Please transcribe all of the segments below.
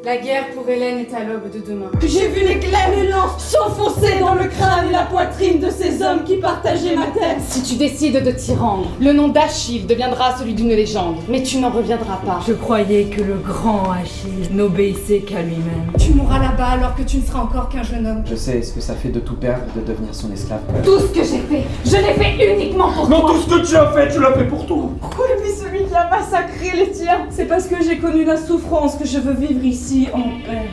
La guerre pour Hélène est à l'aube de demain. J'ai vu l'éclair et lance s'enfoncer dans le crâne et la poitrine de ces hommes qui partageaient ma tête. Si tu décides de t'y rendre, le nom d'Achille deviendra celui d'une légende. Mais tu n'en reviendras pas. Je croyais que le grand Achille n'obéissait qu'à lui-même. Tu mourras là-bas alors que tu ne seras encore qu'un jeune homme. Je sais ce que ça fait de tout perdre et de devenir son esclave. Tout ce que j'ai fait, je l'ai fait uniquement pour toi. Non, tout ce que tu as fait pour toi. Pourquoi aimer celui qui a massacré les tiens? C'est parce que j'ai connu la souffrance que je veux vivre ici en paix.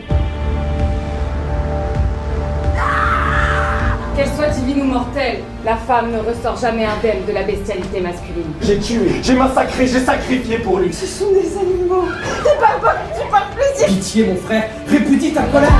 Qu'elle soit divine ou mortelle, la femme ne ressort jamais indemne de la bestialité masculine. J'ai tué, j'ai massacré, j'ai sacrifié pour lui. Ce sont des animaux. T'es pas bon, tu parles plaisir. Pitié, mon frère, répudie ta colère.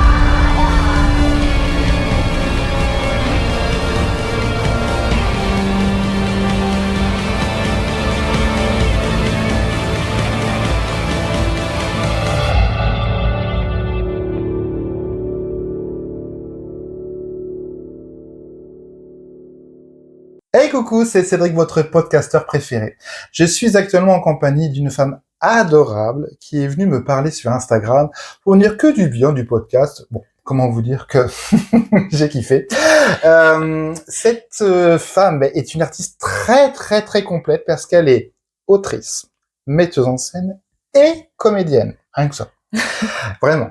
Hey coucou, c'est Cédric, votre podcasteur préféré. Je suis actuellement en compagnie d'une femme adorable qui est venue me parler sur Instagram pour dire que du bien du podcast. Bon, comment vous dire que j'ai kiffé. Cette femme est une artiste très complète parce qu'elle est autrice, metteuse en scène et comédienne. Rien que ça. Vraiment.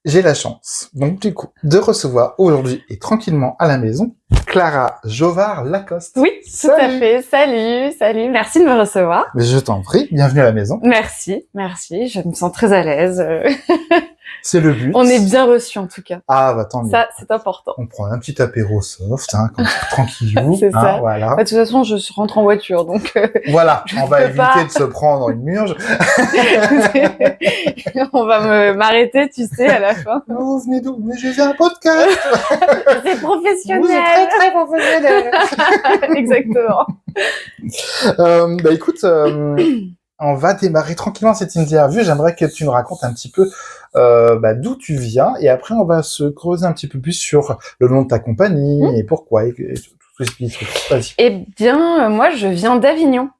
J'ai la chance, donc du coup, de recevoir aujourd'hui et tranquillement à la maison, Clara Jovard-Lacoste. Oui, tout à fait. Salut. Merci de me recevoir. Mais je t'en prie, bienvenue à la maison. Merci. Je me sens très à l'aise. C'est le but. On est bien reçus en tout cas. Ah, bah tant mieux. Ça, c'est important. On prend un petit apéro soft, comme ça, tranquillou. C'est ça. Voilà. Bah, de toute façon, je rentre en voiture, donc... Voilà, on va éviter pas. de se prendre une murge. On va m'arrêter, tu sais, à la fin. Vous venez d'où? Mais je fais un podcast. C'est professionnel. Vous êtes très professionnel. Exactement. Bah écoute, on va démarrer tranquillement cette interview. J'aimerais que tu nous racontes un petit peu d'où tu viens et après on va se creuser un petit peu plus sur le nom de ta compagnie et pourquoi et tout ce truc. Vas-y. Eh bien, moi, je viens d'Avignon.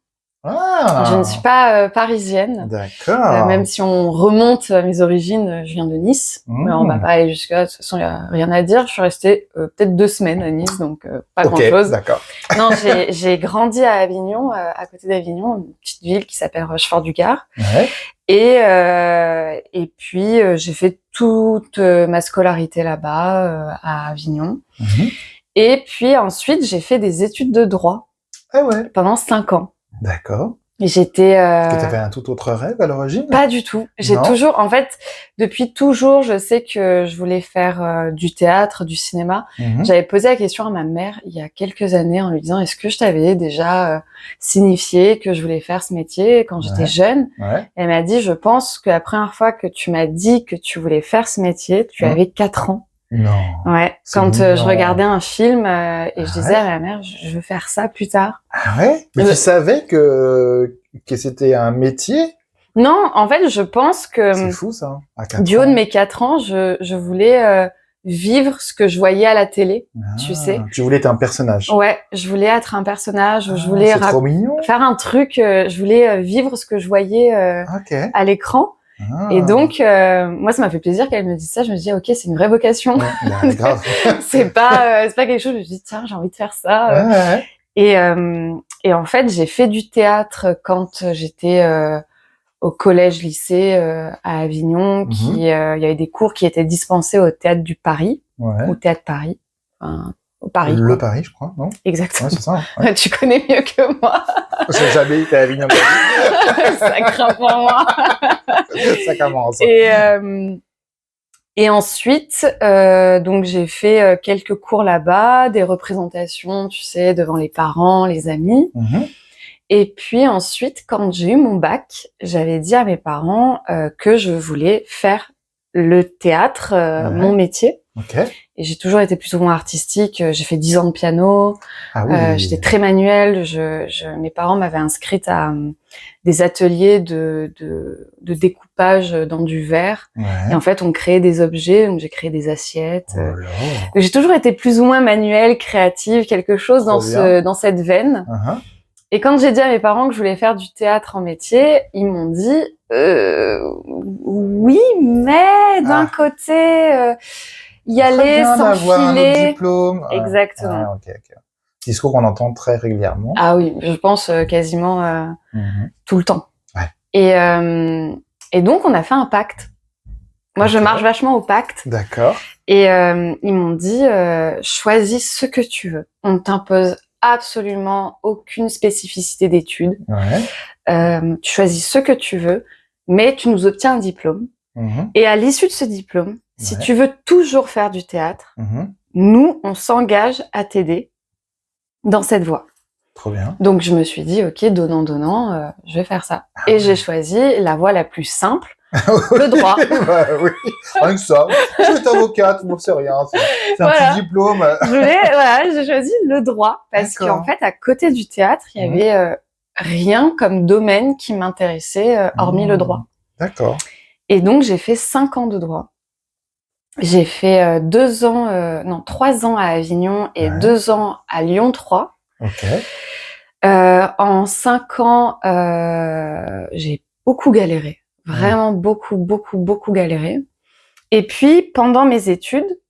Ah. Je ne suis pas parisienne. D'accord. Même si on remonte à mes origines, je viens de Nice. Mais on va pas aller jusque-là. De toute façon, il n'y a rien à dire. Je suis restée peut-être 2 semaines à Nice, donc pas grand-chose. D'accord. Non, j'ai grandi à Avignon, à côté d'Avignon, une petite ville qui s'appelle Rochefort-du-Gard. Ouais. Et puis, j'ai fait toute ma scolarité là-bas, à Avignon. Mhm. Et puis ensuite, j'ai fait des études de droit Ah ouais. pendant 5 ans. D'accord. Et j'étais... Est-ce que tu avais un tout autre rêve à l'origine? Pas du tout. J'ai Non. toujours, en fait, depuis toujours, je sais que je voulais faire du théâtre, du cinéma. Mhm. J'avais posé la question à ma mère il y a quelques années en lui disant est-ce que je t'avais déjà signifié que je voulais faire ce métier quand j'étais jeune? Ouais. Elle m'a dit je pense que la première fois que tu m'as dit que tu voulais faire ce métier, tu avais 4 ans. Non. Ouais. C'est Quand mignon. je regardais un film et je disais Ouais. à ma mère je veux faire ça plus tard. Ah ouais? Mais tu savais que c'était un métier? Non, en fait, je pense que C'est fou ça. À 4 du haut ans. de mes 4 ans, je voulais vivre ce que je voyais à la télé, tu sais. Tu voulais être un personnage. Ouais, je voulais être un personnage, je Ah, voulais c'est trop mignon. faire un truc, je voulais vivre ce que je voyais Ok. à l'écran. Ah. Et donc, moi, ça m'a fait plaisir qu'elle me dise ça. Je me dis, ok, c'est une vraie vocation. Ouais, bah, grave. c'est pas quelque chose. Je me dis, tiens, j'ai envie de faire ça. Ouais. Et en fait, j'ai fait du théâtre quand j'étais au collège, lycée à Avignon. Il y avait des cours qui étaient dispensés au théâtre du Paris, Ouais. au théâtre Paris, enfin, au Paris. Le quoi. Paris, je crois, non? Exactement. Ouais, c'est ça. Ouais. Tu connais mieux que moi. J'ai jamais été à Avignon. Ça craint pour moi. Ça commence. Et ensuite, donc j'ai fait quelques cours là-bas, des représentations, tu sais, devant les parents, les amis. Mhm. Et puis ensuite, quand j'ai eu mon bac, j'avais dit à mes parents que je voulais faire le théâtre, mon métier. Ok. Et j'ai toujours été plus ou moins artistique. J'ai fait 10 ans de piano. Ah oui. J'étais très manuelle. Mes parents m'avaient inscrite à des ateliers de découpage dans du verre. Ouais. Et en fait, on créait des objets. Donc, j'ai créé des assiettes. Oh là. Donc, j'ai toujours été plus ou moins manuelle, créative, quelque chose Trop bien. dans cette veine. Uh-huh. Et quand j'ai dit à mes parents que je voulais faire du théâtre en métier, ils m'ont dit oui, mais d'un côté, y aller sans d'avoir un autre filer. diplôme. Exactement. Ok. Discours qu'on entend très régulièrement. Ah oui, je pense quasiment tout le temps. Ouais. Et donc, on a fait un pacte. Moi, je marche vachement au pacte. D'accord. Et ils m'ont dit, choisis ce que tu veux. On ne t'impose absolument aucune spécificité d'études. Ouais. Tu choisis ce que tu veux, mais tu nous obtiens un diplôme. Et à l'issue de ce diplôme, si tu veux toujours faire du théâtre, nous, on s'engage à t'aider dans cette voie. Trop bien. Donc, je me suis dit, ok, donnant, je vais faire ça. Et j'ai choisi la voie la plus simple, le droit. Oui, rien que ça. Je suis avocate, bon, c'est rien. C'est un petit diplôme. J'ai choisi le droit parce qu'en fait, à côté du théâtre, il y avait rien comme domaine qui m'intéressait hormis le droit. D'accord. Et donc, j'ai fait 5 ans de droit. J'ai fait 3 ans à Avignon et 2 ans à Lyon 3. Ok. En 5 ans, j'ai beaucoup galéré. Vraiment beaucoup galéré. Et puis, pendant mes études,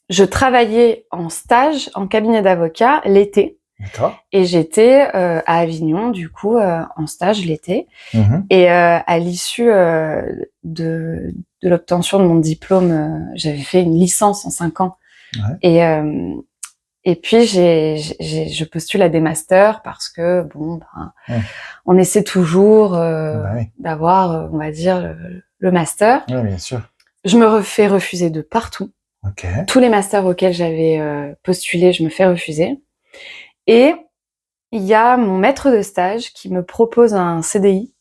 je travaillais en stage en cabinet d'avocat l'été. D'accord. Et j'étais à Avignon, du coup, en stage l'été. Et à l'issue de l'obtention de mon diplôme, j'avais fait une licence en 5 ans. Et puis, je postule à des masters parce que, on essaie toujours d'avoir, on va dire, le master. Oui, bien sûr. Je me fais refuser de partout. Ok. Tous les masters auxquels j'avais postulé, je me fais refuser. Et il y a mon maître de stage qui me propose un CDI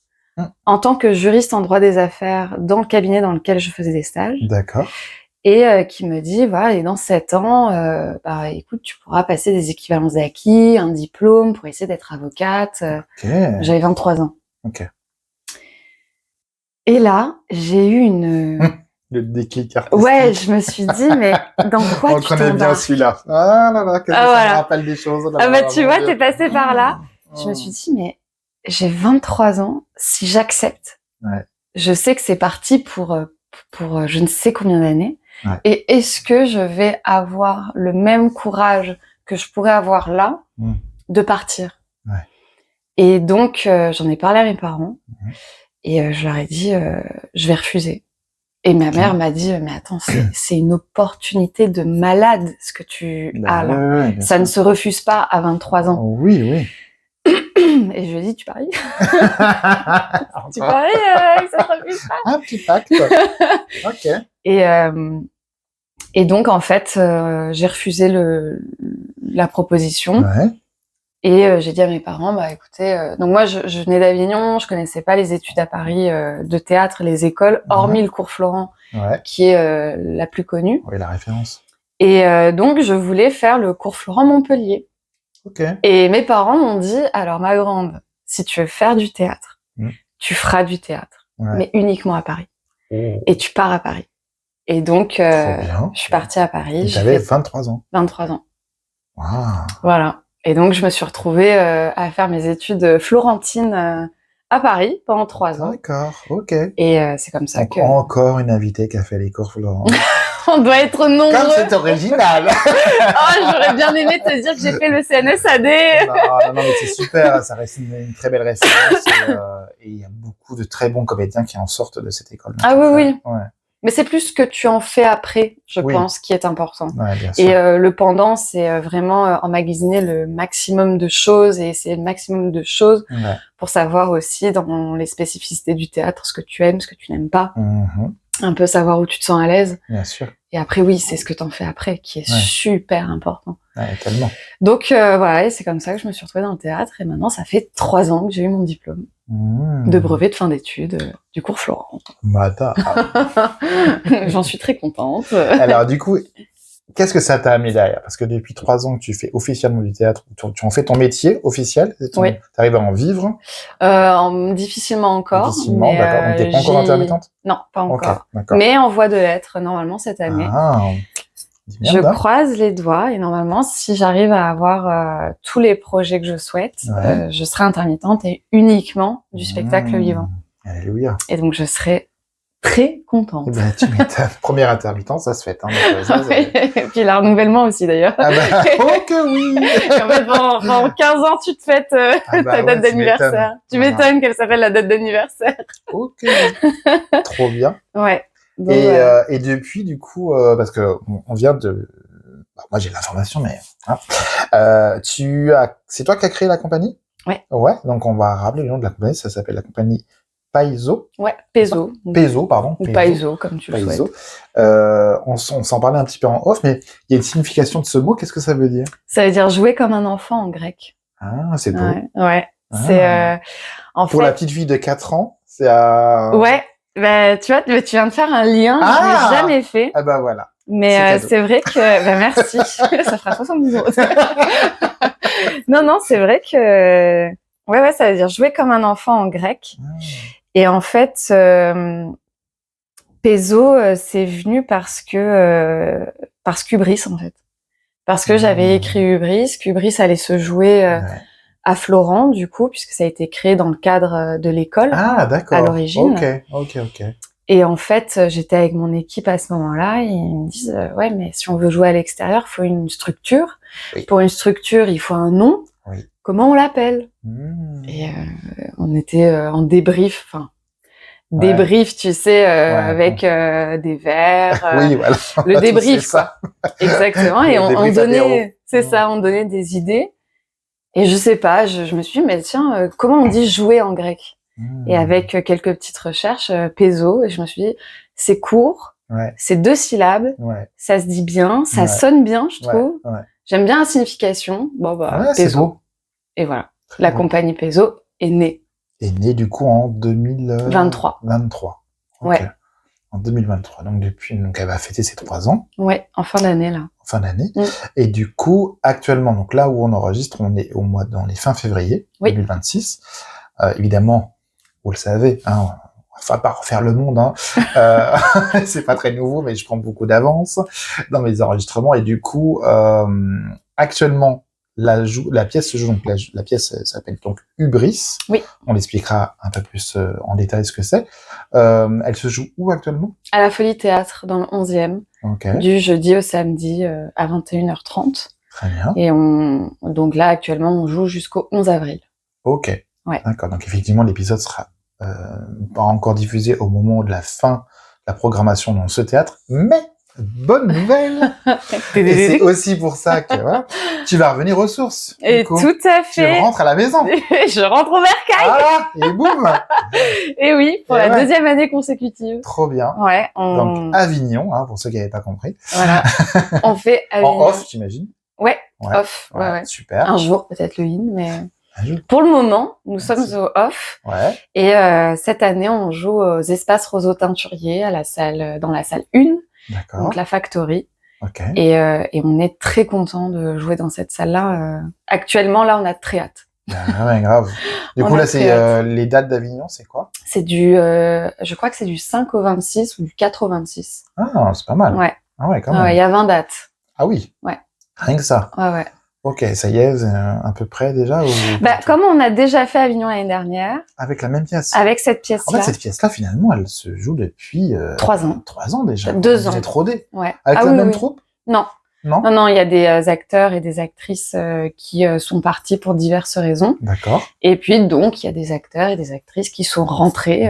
en tant que juriste en droit des affaires dans le cabinet dans lequel je faisais des stages. D'accord. Et qui me dit, voilà, et dans 7 ans, écoute, tu pourras passer des équivalences d'acquis, un diplôme pour essayer d'être avocate. J'avais 23 ans. Ok. Et là, j'ai eu le déclic artistique. Ouais, je me suis dit, mais dans quoi on tu connaît bien celui-là. Ah là là, qu'est-ce que ça me rappelle des choses. Tu vois, t'es passé par là. Je me suis dit, mais j'ai 23 ans, si j'accepte, je sais que c'est parti pour je ne sais combien d'années. Et est-ce que je vais avoir le même courage que je pourrais avoir là de partir? Et donc, j'en ai parlé à mes parents et je leur ai dit, je vais refuser. Et ma mère m'a dit, mais attends, c'est une opportunité de malade ce que tu as là. Ça ne se refuse pas à 23 ans. Oui. Et je lui ai dit, tu paries? Tu paries que ça se refuse pas? Un petit pacte. Ok. Et donc, en fait, j'ai refusé la proposition. Et j'ai dit à mes parents, écoutez, donc moi, je venais d'Avignon, je connaissais pas les études à Paris de théâtre, les écoles, hormis le cours Florent, qui est la plus connue. Oui, la référence. Et donc, je voulais faire le cours Florent Montpellier. Ok. Et mes parents m'ont dit, alors ma grande, si tu veux faire du théâtre, tu feras du théâtre, mais uniquement à Paris. Et tu pars à Paris. Et donc, je suis partie à Paris. J'avais 23 ans. 23 ans. Wow. Voilà. Et donc, je me suis retrouvée à faire mes études florentines à Paris pendant 3 ans. D'accord, ok. Et c'est comme ça que... Encore une invitée qui a fait les cours Florent. On doit être nombreux. Comme c'est original. J'aurais bien aimé te dire que j'ai fait le CNSAD. Non, mais c'est super. Ça reste une très belle référence. Et il y a beaucoup de très bons comédiens qui en sortent de cette école. Ah oui. Mais c'est plus ce que tu en fais après, je pense, qui est important. Bien sûr. Et le pendant, c'est vraiment emmagasiner le maximum de choses et essayer le maximum de choses pour savoir aussi dans les spécificités du théâtre ce que tu aimes, ce que tu n'aimes pas. Un peu savoir où tu te sens à l'aise. Bien sûr. Et après, oui, c'est ce que t'en fais après qui est super important. Tellement. Donc, voilà, et c'est comme ça que je me suis retrouvée dans le théâtre. Et maintenant, ça fait 3 ans que j'ai eu mon diplôme de brevet de fin d'études du cours Florent. J'en suis très contente. Alors, du coup, qu'est-ce que ça t'a amené derrière? Parce que depuis 3 ans que tu fais officiellement du théâtre, tu en fais ton métier officiel? Oui. T'arrives à en vivre? Difficilement encore. Difficilement, d'accord. Donc, t'es pas encore intermittente? Non, pas encore. Okay, d'accord. Mais en voie de l'être, normalement, cette année. Dis Je merde, hein. croise les doigts et normalement, si j'arrive à avoir tous les projets que je souhaite, Ouais. je serai intermittente et uniquement du spectacle vivant. Alléluia. Et donc, je serai très contente. Eh ben, tu m'étonnes. Première intermittence, ça se fait. Hein, donc, ça, c'est- Et puis le renouvellement aussi d'ailleurs. Ah bah, oh que oui. En fait, pendant 15 ans, tu te fêtes Ah bah ta ouais, date tu d'anniversaire. m'étonnes. Tu Voilà. m'étonnes qu'elle s'appelle la date d'anniversaire. Ok. Trop bien. Ouais. Donc, Et depuis, du coup, parce que on vient de... bah, moi, j'ai l'information, mais... Hein, c'est toi qui as créé la compagnie? Ouais. Ouais, donc on va rappeler le nom de la compagnie. Ça s'appelle la compagnie Paizo. ouais, Peso. Paizo, pardon. Ou Paizo, comme tu le souhaites. Paizo. On s'en parlait un petit peu en off, mais il y a une signification de ce mot. Qu'est-ce que ça veut dire? Ça veut dire jouer comme un enfant en grec. Ah, c'est beau. Ouais. ouais. Ah. C'est en Pour fait. la petite fille de 4 ans, c'est à... Ouais. Bah, tu vois, tu viens de faire un lien. Ah. Je l'ai jamais fait. Ah bah voilà. C'est Mais cadeau. c'est vrai que, bah merci, ça fera 70 €. Non, c'est vrai que, ouais, ça veut dire jouer comme un enfant en grec. Et en fait, Peso, c'est venu parce qu'Hubris, en fait. Parce que j'avais écrit Hubris, qu'Hubris allait se jouer Ouais. à Florent, du coup, puisque ça a été créé dans le cadre de l'école. Ah, d'accord. À l'origine. Ok. Et en fait, j'étais avec mon équipe à ce moment-là et ils me disent ouais, mais si on veut jouer à l'extérieur, il faut une structure. Oui. Pour une structure, il faut un nom. Oui. Comment on l'appelle? Et on était en débrief, débrief, tu sais, avec des verres. Oui, voilà. Le Tous débrief, fait ça. Exactement. Et Le on débrief apéro. donnait, c'est ça, on donnait des idées. Et je sais pas, je me suis dit, mais tiens, comment on dit jouer en grec? Et avec quelques petites recherches, Peso, et je me suis dit, c'est court, Ouais. c'est 2 syllabes, Ouais. ça se dit bien, ça Ouais. sonne bien, je trouve. Ouais. J'aime bien la signification. Bon, bah, Ouais, c'est Peso. beau. Et voilà. Très La beau. compagnie Peso est née. Est né du coup en 2023. 23. Ok. Ouais. En 2023. Donc elle va fêter ses 3 ans, Ouais, en fin d'année, là. en fin d'année. Mm. Et du coup, actuellement, donc là où on enregistre, on est dans les fin février Oui. 2026. Évidemment, vous le savez, hein, on va pas refaire le monde, hein. C'est pas très nouveau, mais je prends beaucoup d'avance dans mes enregistrements. Et du coup, actuellement, la pièce se joue, donc la pièce s'appelle donc Hubris. Oui. On l'expliquera un peu plus en détail ce que c'est. Elle se joue où actuellement? À la Folie Théâtre, dans le 11e, Ok, du jeudi au samedi à 21h30. très bien. Et donc là, actuellement, on joue jusqu'au 11 avril. Ok, Ouais. d'accord. Donc effectivement, l'épisode sera pas encore diffusé au moment de la fin de la programmation dans ce théâtre, mais bonne nouvelle. Et c'est aussi pour ça que voilà, tu vas revenir aux sources. du Et coup. tout à Tu fait. rentres à la maison. Je rentre au bercail. Ah, et boum. Et oui, pour Et la ouais. 2e année consécutive. Trop bien. Ouais, Donc Avignon, hein, pour ceux qui n'avaient pas compris. voilà. On fait Avignon. En off, j'imagine. Ouais, Ouais. off. Ouais. Super. Un jour, peut-être le in, mais Un jour. pour le moment, nous Merci. sommes au off. Ouais. Et cette année, on joue aux Espaces Roseau Teinturier, dans la salle 1, D'accord. donc la Factory. Ok. Et on est très content de jouer dans cette salle-là. Actuellement, là, on a très hâte. Ah ouais, grave. Du On coup, a là, très c'est hâte. les dates d'Avignon, c'est quoi? C'est je crois que c'est du 5 au 26 ou du 4 au 26. Ah, c'est pas mal. Ouais. Ah ouais, quand Ah même. ouais, il y a 20 dates. Ah oui. Ouais. Rien que ça. Ouais. Ok, ça y est, à peu près déjà ou... Bah, comme on a déjà fait Avignon l'année dernière, Avec la même pièce. avec cette En pièce-là, fait, cette pièce-là, finalement, elle se joue depuis 3 ans. 3 ans déjà. 2 ans. Vous êtes rodés. Ouais. Avec Ah la oui, même oui. troupe? Non. Non. Non, il y a des acteurs et des actrices qui sont partis pour diverses raisons. D'accord. Et puis, donc, il y a des acteurs et des actrices qui sont rentrés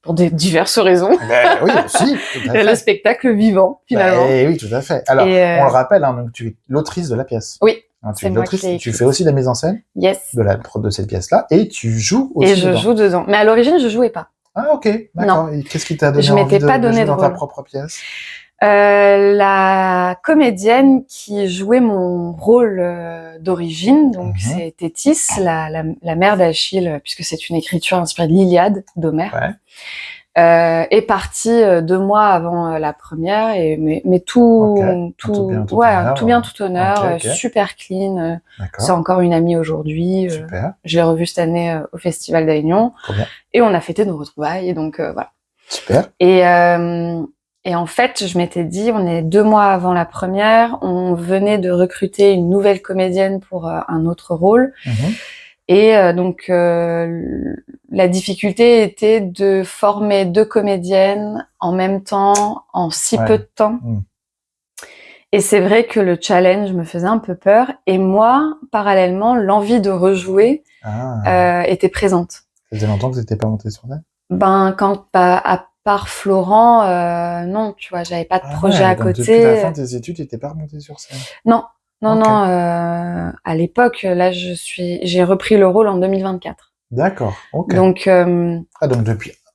pour des diverses raisons. Ben, oui, aussi, tout à fait. Le spectacle vivant, finalement. Ben, oui, tout à fait. Alors, Et, on le rappelle, hein, donc tu es l'autrice de la pièce. Oui, Hein, tu c'est es moi l'autrice, qui l'ai tu écrite. fais aussi la mise en scène Yes. de cette pièce-là, et tu joues aussi Et je dedans. joue dedans. Mais à l'origine, je jouais pas. Ah, ok, d'accord. Et qu'est-ce qui t'a donné Je envie m'étais pas de donné jouer de dans ta rôle. propre pièce? La comédienne qui jouait mon rôle d'origine, donc c'est Thétis, la mère d'Achille, puisque c'est une écriture inspirée de l'Iliade d'Homère, est partie 2 mois avant la première, mais tout bien, tout honneur, Ok. super clean. D'accord. C'est encore une amie aujourd'hui. Super. Je l'ai revue cette année au Festival d'Avignon. Trop bien. Et on a fêté nos retrouvailles, et donc voilà. Super. Et Et en fait, je m'étais dit, on est 2 mois avant la première, on venait de recruter une nouvelle comédienne pour un autre rôle. Et donc, la difficulté était de former 2 comédiennes en même temps, en si peu de temps. Et c'est vrai que le challenge me faisait un peu peur. Et moi, parallèlement, l'envie de rejouer était présente. Ça faisait longtemps que tu n'étais pas montée sur scène? À part Florent, non, tu vois, j'avais pas de projet à donc côté. Depuis la fin de tes études, tu n'étais pas remontée sur scène? Non, Ok. à l'époque, là, j'ai repris le rôle en 2024. D'accord, ok. Donc,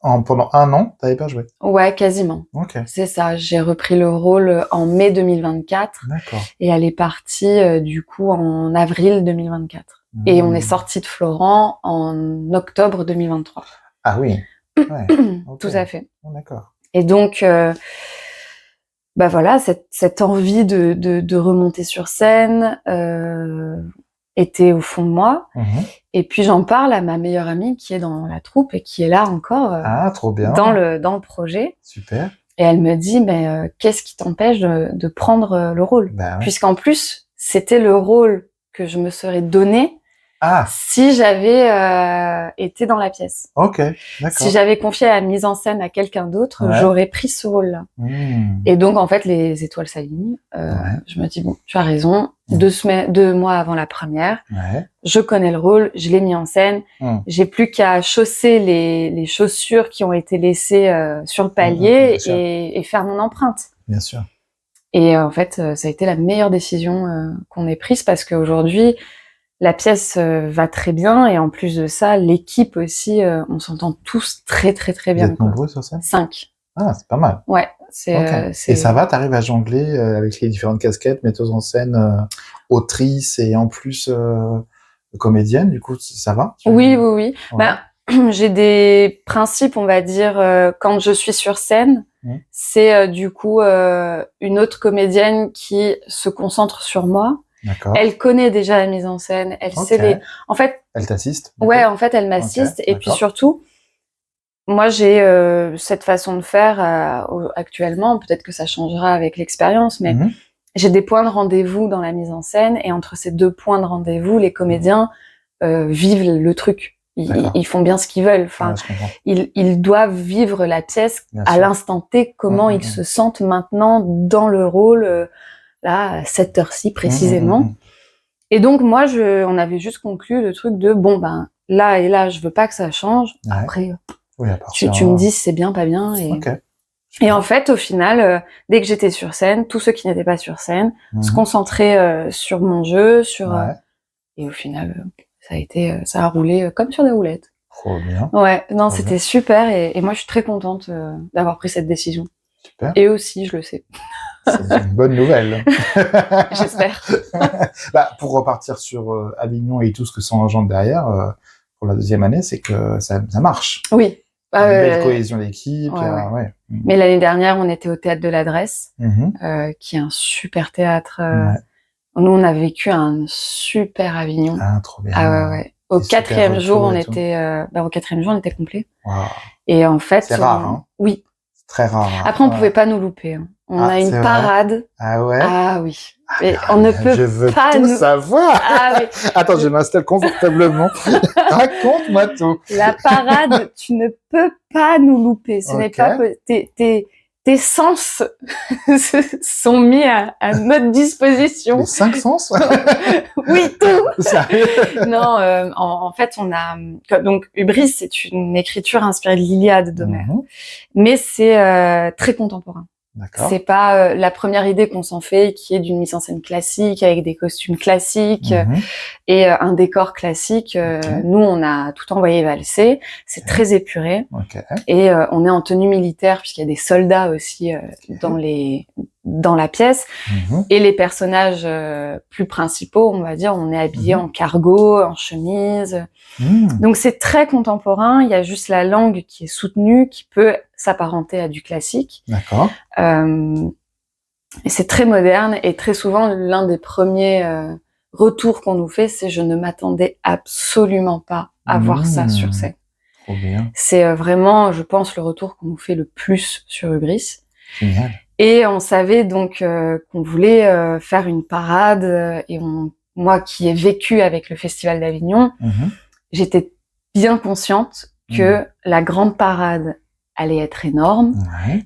Donc pendant 1 an, t'avais pas joué? ouais, quasiment. Ok, C'est ça. J'ai repris le rôle en mai 2024 d'accord. et elle est partie, du coup, en avril 2024. Et on est sorti de Florent en octobre 2023. Ah oui. Ouais. Ok. Tout à fait. Oh, d'accord. Et donc, voilà, cette envie de remonter sur scène était au fond de moi. Et puis j'en parle à ma meilleure amie qui est dans la troupe et qui est là encore Ah, trop bien. dans le projet. Super. Et elle me dit, mais qu'est-ce qui t'empêche de prendre le rôle? Bah ouais. Puisqu'en plus, c'était le rôle que je me serais donné Ah, si j'avais été dans la pièce. ok, d'accord. Si j'avais confié la mise en scène à quelqu'un d'autre, Ouais. j'aurais pris ce rôle-là. Et donc, en fait, les étoiles s'alignent. Je me dis, bon, tu as raison. 2 mois avant la première, je connais le rôle, je l'ai mis en scène. J'ai plus qu'à chausser les chaussures qui ont été laissées sur le palier et faire mon empreinte. Bien sûr. Et en fait, ça a été la meilleure décision qu'on ait prise parce qu'aujourd'hui, la pièce va très bien et en plus de ça, l'équipe aussi, on s'entend tous très très très bien. Vous êtes nombreux sur scène? 5. Ah, c'est pas mal. Ouais, c'est. Ok. Et ça va, t'arrives à jongler avec les différentes casquettes, metteuse en scène, autrice et en plus comédienne, du coup, ça va? Oui. Ouais. Bah, j'ai des principes, on va dire, quand je suis sur scène, c'est du coup une autre comédienne qui se concentre sur moi. D'accord. Elle connaît déjà la mise en scène, elle sait les. En fait. Elle t'assiste? Ouais, en fait, elle m'assiste et puis d'accord. surtout, moi j'ai cette façon de faire actuellement. Peut-être que ça changera avec l'expérience, mais j'ai des points de rendez-vous dans la mise en scène et entre ces 2 points de rendez-vous, les comédiens vivent le truc. Ils font bien ce qu'ils veulent. Enfin, ils doivent vivre la pièce à l'instant T, comment ils se sentent maintenant dans le rôle, là, à cette heure-ci précisément. Et donc, moi, on avait juste conclu le truc de, bon, ben, là et là, je veux pas que ça change. Après, tu me dis si c'est bien, pas bien. Et en fait, au final, dès que j'étais sur scène, tous ceux qui n'étaient pas sur scène se concentraient sur mon jeu, et au final, ça a roulé comme sur des roulettes. Trop bien. Ouais, non, c'était super et moi, je suis très contente d'avoir pris cette décision. Super. Et aussi, je le sais. C'est une bonne nouvelle. J'espère. Pour repartir sur Avignon et tout ce que ça engendre derrière, pour la 2e année, c'est que ça marche. Oui. Une belle cohésion d'équipe. Ouais. Mais l'année dernière, on était au Théâtre de l'Adresse, qui est un super théâtre. Nous, on a vécu un super Avignon. Ah, trop bien. Ah ouais. Au 4e jour, on était, au 4e jour, on était complet. Wow. Et en fait, c'est rare, hein. Oui. C'est très rare. Après, on pouvait pas nous louper. Hein. On a une parade. Ah ouais? Ah oui. Mais on ne peut pas. Je veux tout savoir. Ah oui. Attends, je m'installe confortablement. Raconte-moi tout. La parade, tu ne peux pas nous louper. Ce n'est pas tes sens sont mis à notre disposition. Les 5 sens? Oui, tout. Sérieux? Non, en fait, on a donc Hubris, c'est une écriture inspirée de l'Iliade d'Homère, mais c'est très contemporain. D'accord. C'est pas la première idée qu'on s'en fait, qui est d'une mise en scène classique avec des costumes classiques et un décor classique. Nous, on a tout envoyé valser. C'est très épuré et on est en tenue militaire puisqu'il y a des soldats aussi dans la pièce. Et les personnages plus principaux, on va dire, on est habillés en cargo, en chemise. Donc c'est très contemporain. Il y a juste la langue qui est soutenue, qui peut s'apparenter à du classique. D'accord. Et c'est très moderne et très souvent l'un des premiers retours qu'on nous fait, c'est je ne m'attendais absolument pas à voir ça sur scène. Trop bien. C'est vraiment, je pense, le retour qu'on nous fait le plus sur Hubris. Génial. Et on savait donc qu'on voulait faire une parade. Moi qui ai vécu avec le Festival d'Avignon, j'étais bien consciente que la grande parade allait être énorme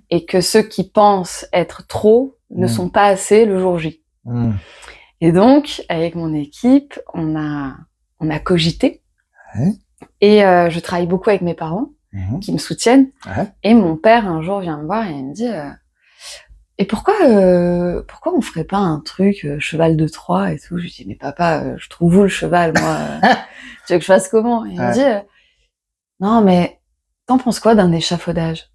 et que ceux qui pensent être trop ne sont pas assez le jour J. Et donc, avec mon équipe, on a cogité. Et je travaille beaucoup avec mes parents qui me soutiennent. Et mon père, un jour, vient me voir et il me dit et pourquoi on ferait pas un truc cheval de Troie et tout? Je lui dis mais papa, je trouve où le cheval, moi tu veux que je fasse comment? Et il me dit non mais t'en penses quoi d'un échafaudage?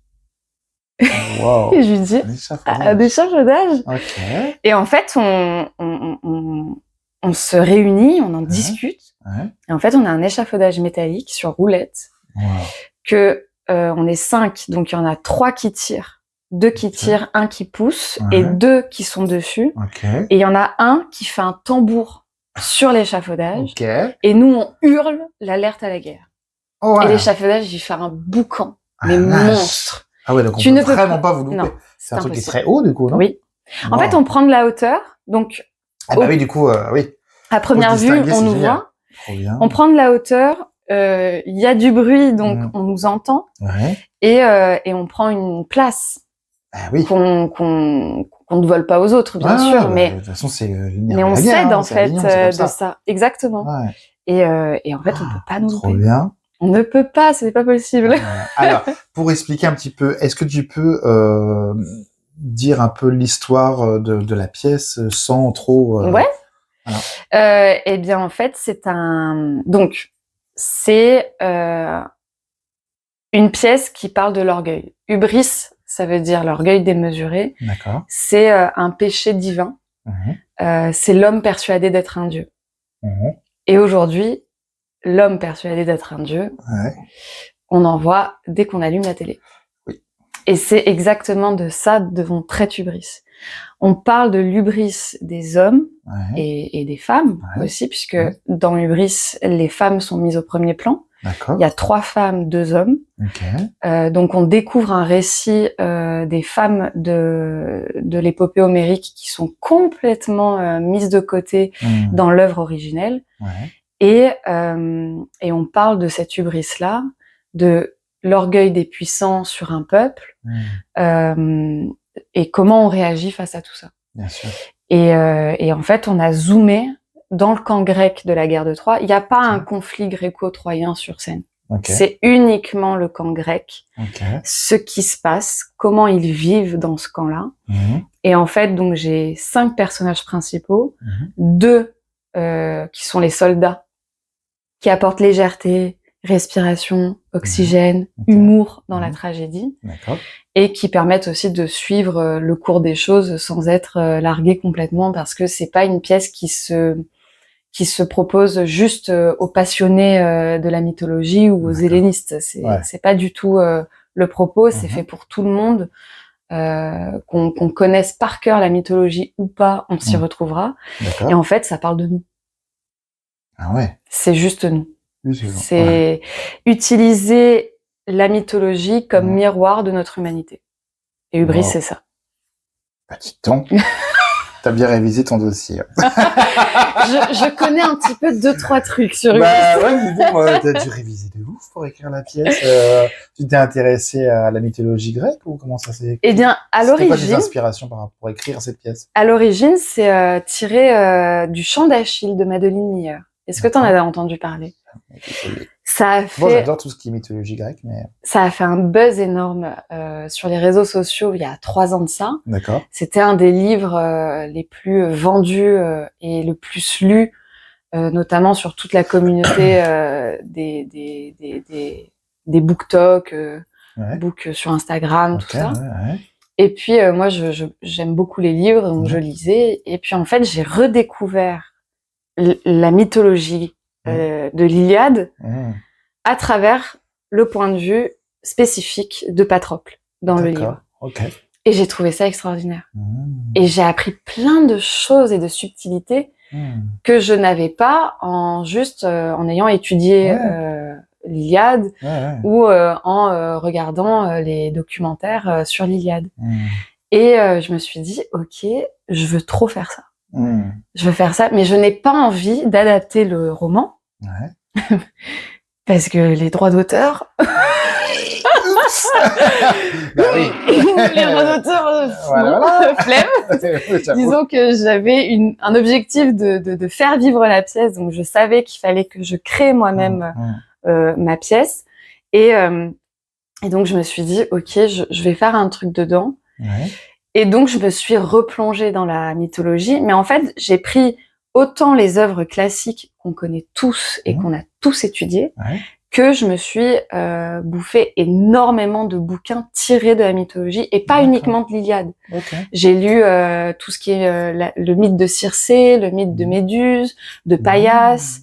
Wow. Et je lui dis un échafaudage. Et en fait on se réunit, on en discute. Et en fait on a un échafaudage métallique sur roulette que on est 5, donc il y en a 3 qui tirent. 2 qui tirent, 1 qui pousse et 2 qui sont dessus. Et il y en a un qui fait un tambour sur l'échafaudage. Et nous, on hurle l'alerte à la guerre. Et l'échafaudage, il fait un boucan, mais monstre. Ah ouais, donc on ne peut vraiment pas vous louper. Non, c'est un truc qui est très haut, du coup, non? Oui. En fait, on prend de la hauteur. Donc, oui, du coup, oui. À première vue, on nous voit. On prend de la hauteur. Il y a du bruit, donc on nous entend. Et on prend une place. Qu'on ne vole pas aux autres, bien sûr, mais de toute façon, mais on cède en fait de ça, exactement. Et en fait, on peut pas nous louper. Trop bien. On ne peut pas, ce n'est pas possible. Alors, pour expliquer un petit peu, est-ce que tu peux dire un peu l'histoire de la pièce sans trop Eh bien, en fait, c'est une pièce qui parle de l'orgueil. Hubris, ça veut dire l'orgueil démesuré. C'est un péché divin. C'est l'homme persuadé d'être un dieu. Et aujourd'hui, l'homme persuadé d'être un dieu, on en voit dès qu'on allume la télé. Et c'est exactement de ça dont traite Hubris. On parle de l'hubris des hommes et des femmes aussi, puisque dans Hubris, les femmes sont mises au premier plan. Il y a 3 femmes, 2 hommes. Donc on découvre un récit des femmes de l'épopée homérique qui sont complètement mises de côté dans l'œuvre originelle. Et on parle de cette hubris-là, de l'orgueil des puissants sur un peuple, et comment on réagit face à tout ça. Bien sûr. Et en fait, on a zoomé dans le camp grec de la guerre de Troie. Il n'y a pas un conflit gréco-troyen sur scène. C'est uniquement le camp grec, ce qui se passe, comment ils vivent dans ce camp-là. Et en fait, donc j'ai 5 personnages principaux, 2 qui sont les soldats, qui apportent légèreté, respiration, oxygène, humour dans la tragédie, et qui permettent aussi de suivre le cours des choses sans être largués complètement, parce que c'est pas une pièce qui se propose juste aux passionnés de la mythologie ou aux hellénistes. C'est pas du tout le propos, c'est fait pour tout le monde. Qu'on connaisse par cœur la mythologie ou pas, on s'y retrouvera. Et en fait, ça parle de nous. C'est juste nous. C'est utiliser la mythologie comme miroir de notre humanité. Et Hubris, c'est ça. Petit ton. T'as bien révisé ton dossier. je connais un petit peu 2-3 trucs sur Hubris. Dis donc, t'as dû réviser de ouf pour écrire la pièce. Tu t'es intéressé à la mythologie grecque ou comment ça s'est écrit? Eh bien, à l'origine... C'était quoi tes inspirations pour écrire cette pièce? À l'origine, c'est tiré du Chant d'Achille de Madeline Miller. Est-ce que t'en as entendu parler? Ça a fait... Moi, j'adore tout ce qui est mythologie grecque, mais... Ça a fait un buzz énorme sur les réseaux sociaux il y a 3 ans de ça. C'était un des livres les plus vendus et le plus lus, notamment sur toute la communauté des BookTok, book sur Instagram, tout ça. Et puis, moi, j'aime beaucoup les livres, donc je lisais. Et puis, en fait, j'ai redécouvert la mythologie de l'Iliade à travers le point de vue spécifique de Patrocle dans le livre. Et j'ai trouvé ça extraordinaire. Et j'ai appris plein de choses et de subtilités que je n'avais pas en ayant étudié l'Iliade ou en regardant les documentaires sur l'Iliade. Et je me suis dit, ok, je veux trop faire ça. Mmh. Je veux faire ça, mais je n'ai pas envie d'adapter le roman. Ouais. Parce que les droits d'auteur... Bah oui. les droits d'auteur, Voilà. flemme. J'avoue. Disons que j'avais un objectif de faire vivre la pièce, donc je savais qu'il fallait que je crée moi-même ma pièce. Et donc je me suis dit, ok, je vais faire un truc dedans. Ouais. Et donc je me suis replongée dans la mythologie, mais en fait j'ai pris autant les œuvres classiques qu'on connaît tous et qu'on a tous étudiées, que je me suis bouffé énormément de bouquins tirés de la mythologie, et pas uniquement de l'Iliade. Okay. J'ai lu tout ce qui est le mythe de Circé, le mythe de Méduse, de Paillasse,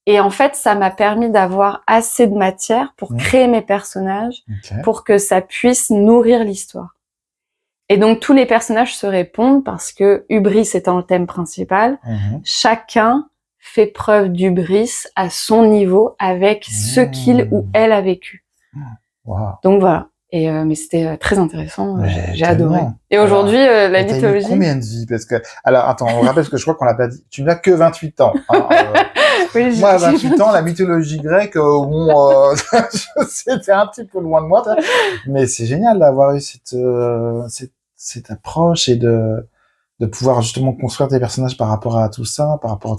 et en fait ça m'a permis d'avoir assez de matière pour créer mes personnages, pour que ça puisse nourrir l'histoire. Et donc tous les personnages se répondent parce que hubris étant le thème principal, chacun fait preuve d'hubris à son niveau avec ce qu'il ou elle a vécu. Wow. Donc voilà. Et mais c'était très intéressant. J'ai tellement. adoré. Et aujourd'hui, la mythologie. T'as eu combien de vies? Parce que alors attends, on rappelle parce que je crois qu'on l'a pas dit. Tu n'as que 28 ans. Hein, oui, moi, à 28 ans, la mythologie grecque, c'était un petit peu loin de moi. Mais c'est génial d'avoir eu cette approche et de pouvoir justement construire tes personnages par rapport à tout ça, par rapport à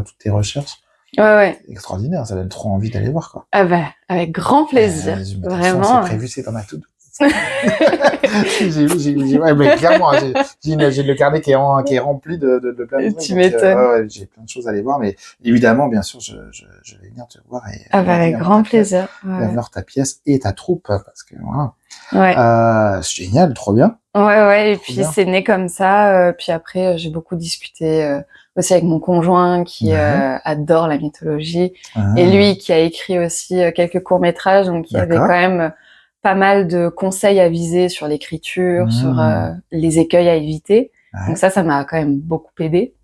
toutes tes recherches. Ouais. Extraordinaire, ça donne trop envie d'aller voir, quoi. Ah bah, avec grand plaisir. Vraiment. C'est prévu, c'est dans ma to-do. Ouais, mais clairement, j'ai le carnet qui est rempli de plein de trucs. Tu m'étonnes. J'ai plein de choses à aller voir, mais évidemment, bien sûr, je vais venir te voir avec grand plaisir. Voir ta pièce et ta troupe, parce que voilà. Ouais. C'est génial, trop bien. Ouais, et puis c'est né comme ça. Puis après, j'ai beaucoup discuté aussi avec mon conjoint qui adore la mythologie, et lui qui a écrit aussi quelques courts-métrages, donc il y avait quand même pas mal de conseils à viser sur l'écriture, sur les écueils à éviter. Donc ça m'a quand même beaucoup aidé.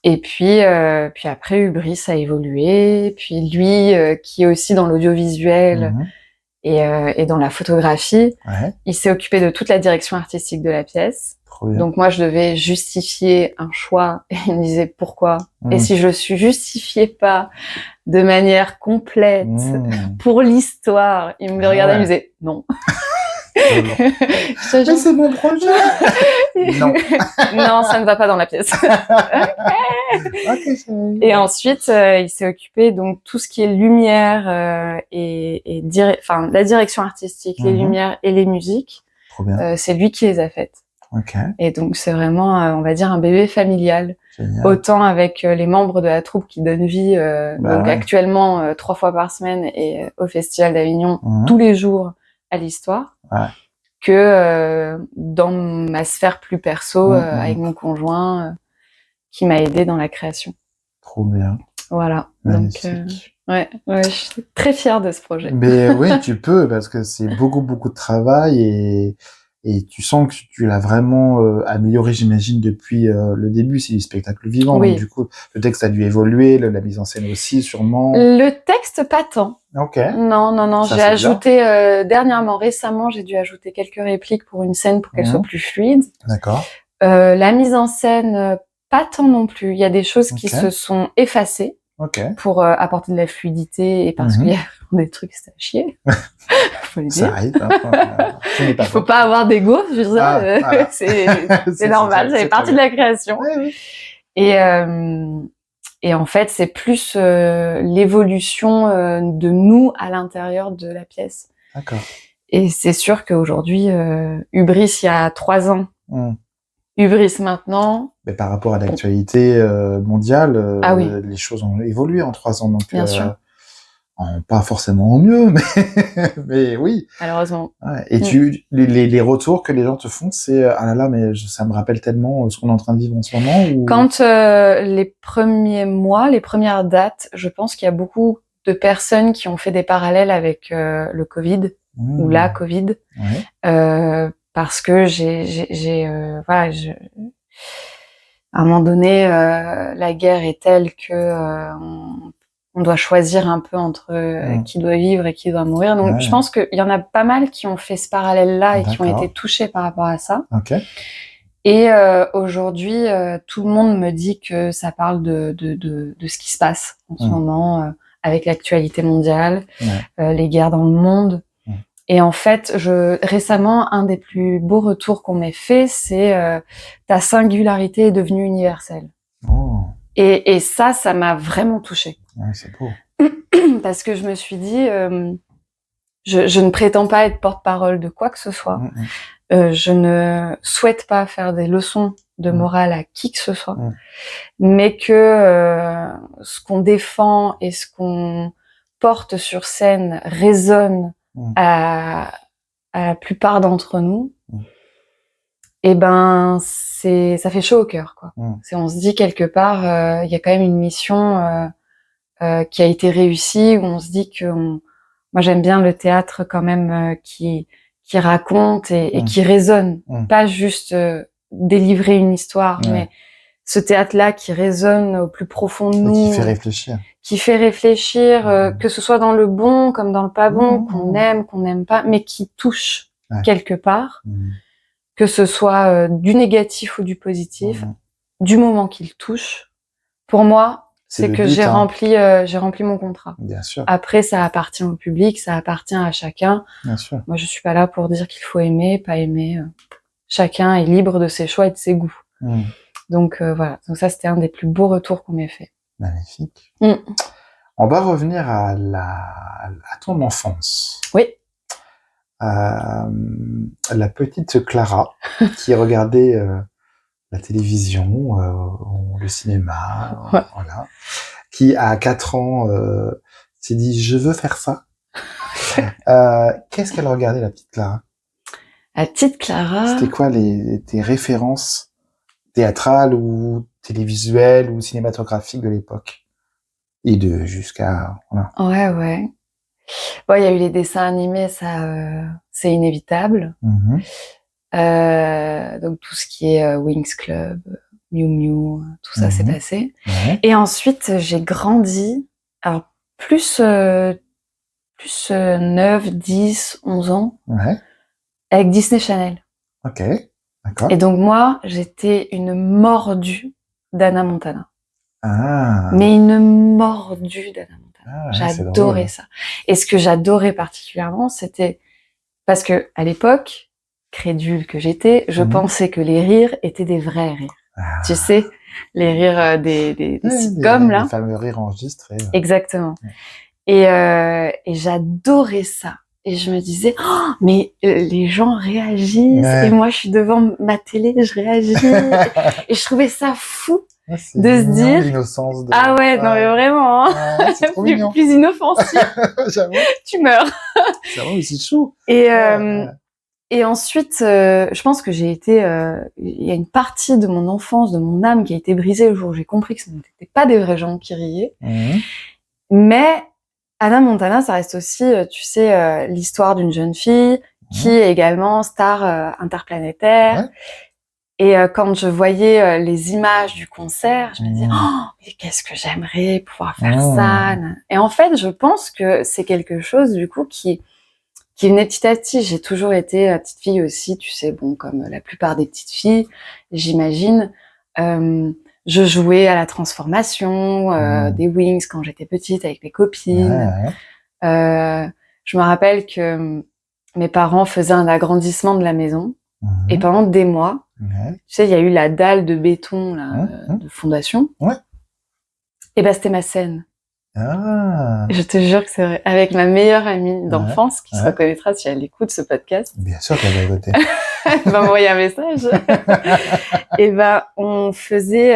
Et puis après, Hubris a évolué. Puis lui, qui est aussi dans l'audiovisuel et dans la photographie, il s'est occupé de toute la direction artistique de la pièce. Donc moi, je devais justifier un choix, et il me disait pourquoi. Et si je le justifiais pas de manière complète pour l'histoire, il me regardait et me disait non. Mais c'est mon projet. Non. Non, ça ne va pas dans la pièce. Et ensuite, il s'est occupé donc tout ce qui est lumière la direction artistique, les lumières et les musiques. C'est lui qui les a faites. Et donc c'est vraiment, on va dire, un bébé familial. Génial. Autant avec les membres de la troupe qui donnent vie, actuellement 3 fois par semaine et au Festival d'Avignon tous les jours à l'histoire, que dans ma sphère plus perso avec mon conjoint qui m'a aidé dans la création. Trop bien. Voilà. Magnifique. Donc je suis très fière de ce projet. Mais oui, tu peux, parce que c'est beaucoup de travail et tu sens que tu l'as vraiment amélioré, j'imagine, depuis le début. C'est du spectacle vivant. Donc, du coup, le texte a dû évoluer, la mise en scène aussi, sûrement. Le texte, pas tant. Non. Ça, j'ai ajouté récemment, j'ai dû ajouter quelques répliques pour une scène pour qu'elle soit plus fluide. D'accord. La mise en scène, pas tant non plus. Il y a des choses qui se sont effacées pour apporter de la fluidité et parce qu'il y a des trucs, c'est à chier. Faut le dire. Ça arrive. Il faut pas avoir d'ego, je veux dire. Voilà. C'est normal, ça fait partie de la création. Oui. Et en fait, c'est plus l'évolution de nous à l'intérieur de la pièce. D'accord. Et c'est sûr qu'aujourd'hui, Hubris il y a 3 ans, Hubris maintenant. Mais par rapport à l'actualité mondiale, les choses ont évolué en 3 ans. Donc, bien sûr. Pas forcément au mieux, mais oui. Malheureusement. Et les retours que les gens te font, c'est ah là là, mais ça me rappelle tellement ce qu'on est en train de vivre en ce moment. Ou... Quand les premiers mois, les premières dates, je pense qu'il y a beaucoup de personnes qui ont fait des parallèles avec le Covid ou la Covid, parce que à un moment donné, la guerre est telle que on doit choisir un peu entre qui doit vivre et qui doit mourir. Donc, je pense qu'il y en a pas mal qui ont fait ce parallèle-là et qui ont été touchés par rapport à ça. Ok. Et aujourd'hui, tout le monde me dit que ça parle de ce qui se passe en ce moment avec l'actualité mondiale, les guerres dans le monde. Et en fait, récemment, un des plus beaux retours qu'on m'ait fait, c'est ta singularité est devenue universelle. Oh. Et ça m'a vraiment touchée. Ouais, c'est beau. Parce que je me suis dit, je ne prétends pas être porte-parole de quoi que ce soit. Je ne souhaite pas faire des leçons de morale à qui que ce soit, mais que ce qu'on défend et ce qu'on porte sur scène résonne à la plupart d'entre nous. Et ben ça fait chaud au cœur, quoi. On se dit quelque part, il y a quand même une mission qui a été réussie, où on se dit que moi j'aime bien le théâtre quand même qui raconte et qui résonne, pas juste délivrer une histoire, mais ce théâtre-là qui résonne au plus profond de nous, qui fait réfléchir, que ce soit dans le bon comme dans le pas bon, qu'on n'aime pas, mais qui touche quelque part, que ce soit du négatif ou du positif, du moment qu'il touche. Pour moi, c'est que j'ai rempli mon contrat. Bien sûr. Après, ça appartient au public, ça appartient à chacun. Bien sûr. Moi, je suis pas là pour dire qu'il faut aimer, pas aimer. Chacun est libre de ses choix et de ses goûts. Donc voilà. Donc ça, c'était un des plus beaux retours qu'on m'ait fait. Magnifique. On va revenir à ton enfance. Oui. La petite Clara qui regardait la télévision, le cinéma, voilà, qui à 4 ans s'est dit je veux faire ça. Qu'est-ce qu'elle regardait, la petite Clara? La petite Clara. C'était quoi tes références théâtrales ou télévisuelles ou cinématographiques de l'époque? Et jusqu'à voilà. Ouais. Bon, il y a eu les dessins animés, ça c'est inévitable. Donc tout ce qui est Winx Club, Miu Miu, tout ça s'est passé. Et ensuite j'ai grandi, alors plus 9, 10, 11 ans, avec Disney Channel. Ok, d'accord. Et donc moi, j'étais une mordue d'Hannah Montana. Mais une mordue d'Hannah Montana. J'adorais ça. Et ce que j'adorais particulièrement, c'était parce que à l'époque, crédule que j'étais, je pensais que les rires étaient des vrais rires. Tu sais, les rires des sitcoms, là. Les fameux rires enregistrés. Exactement. Et j'adorais ça. Et je me disais, oh, mais les gens réagissent, et moi je suis devant ma télé, je réagis. Et je trouvais ça fou de se dire... L'innocence de... Ah ouais, non mais vraiment, hein. C'est trop mignon. Plus inoffensif. J'avoue. Tu meurs. C'est vraiment aussi chou. Et ensuite, je pense que j'ai été... Il y a une partie de mon enfance, de mon âme qui a été brisée le jour où j'ai compris que ce n'étaient pas des vrais gens qui riaient. Mais Hannah Montana, ça reste aussi, tu sais, l'histoire d'une jeune fille qui est également star interplanétaire. Et quand je voyais les images du concert, je me disais, oh, mais qu'est-ce que j'aimerais pouvoir faire ça. Et en fait, je pense que c'est quelque chose, du coup, qui venait petit à petit. J'ai toujours été petite fille aussi, tu sais, bon, comme la plupart des petites filles, j'imagine. Je jouais à la transformation des Winx quand j'étais petite avec mes copines. Je me rappelle que mes parents faisaient un agrandissement de la maison. Et pendant des mois, tu sais, il y a eu la dalle de béton là, de fondation. Et ben c'était ma scène. Je te jure que c'est vrai. Avec ma meilleure amie d'enfance, qui se reconnaîtra si elle écoute ce podcast. Bien sûr qu'elle va écouter. Elle va m'envoyer un message. Et ben on faisait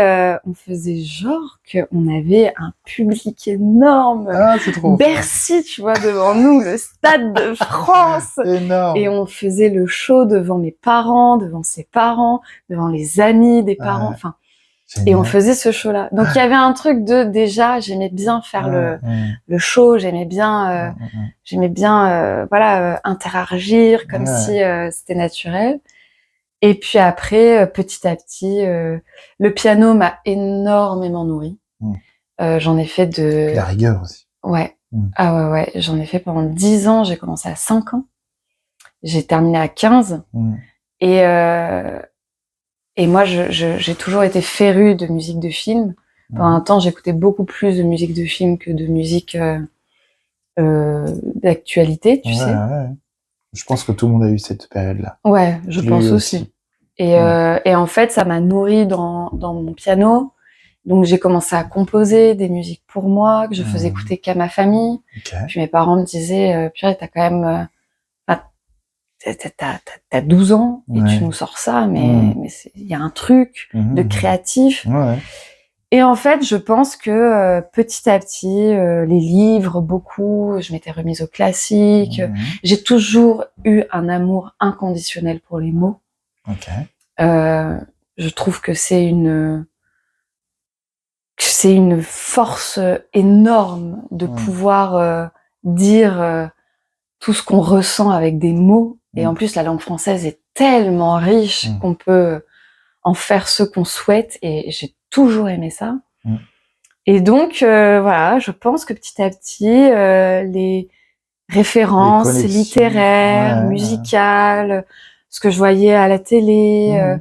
genre qu'on avait un public énorme. C'est trop Bercy, tu vois, devant nous, le Stade de France. Énorme. Et on faisait le show devant mes parents, devant ses parents, devant les amis des parents. Enfin, et on faisait ce show-là. Donc il y avait un truc de déjà, j'aimais bien faire le show, j'aimais bien interagir comme si c'était naturel. Et puis après, petit à petit, le piano m'a énormément nourrie. J'en ai fait La rigueur aussi. Ouais. Mm. Ah ouais. J'en ai fait pendant 10 ans. J'ai commencé à 5 ans. J'ai terminé à 15. Mm. Et moi, j'ai toujours été férue de musique de film. Pendant un temps, j'écoutais beaucoup plus de musique de film que de musique d'actualité, tu sais. Ouais. Je pense que tout le monde a eu cette période-là. Ouais, je l'ai pense eu aussi. Et en fait, ça m'a nourrie dans mon piano. Donc, j'ai commencé à composer des musiques pour moi, que je faisais écouter qu'à ma famille. Ok. Puis mes parents me disaient, purée, t'as quand même... t'as 12 ans et Ouais. tu nous sors ça, mais il y a un truc de créatif. Ouais. Et en fait, je pense que petit à petit, les livres, beaucoup, je m'étais remise au classique. J'ai toujours eu un amour inconditionnel pour les mots. Ok. Je trouve que c'est une force énorme de pouvoir dire tout ce qu'on ressent avec des mots. Et en plus, la langue française est tellement riche qu'on peut en faire ce qu'on souhaite. Et j'ai toujours aimé ça. Et donc, voilà, je pense que petit à petit, les références littéraires, musicales, ce que je voyais à la télé,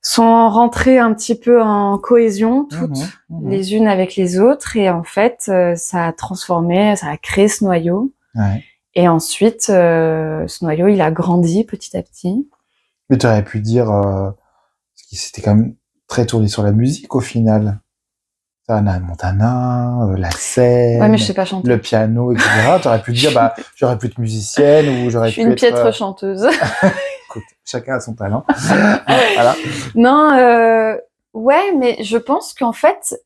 sont rentrées un petit peu en cohésion, toutes, les unes avec les autres. Et en fait, ça a transformé, ça a créé ce noyau. Ouais. Et ensuite, ce noyau, il a grandi petit à petit. Mais tu aurais pu dire, parce que c'était quand même très tourné sur la musique au final. Hannah Montana, la scène, Ouais, mais je sais pas chanter. le piano, etc. Tu aurais pu dire, bah, j'aurais pu être musicienne ou j'aurais pu être... Je suis une piètre chanteuse. Écoute, chacun a son talent. Voilà. Non, ouais, mais je pense qu'en fait,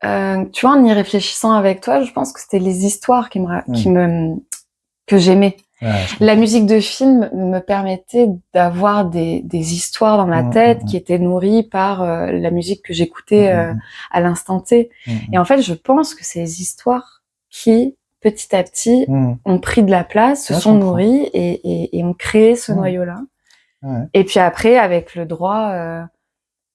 tu vois, en y réfléchissant avec toi, je pense que c'était les histoires que j'aimais. Ouais, la musique de film me permettait d'avoir des histoires dans ma tête qui étaient nourries par la musique que j'écoutais à l'instant T. Et en fait, je pense que ces histoires qui, petit à petit, ont pris de la place, se sont nourries et ont créé ce noyau-là. Ouais. Et puis après, avec le droit,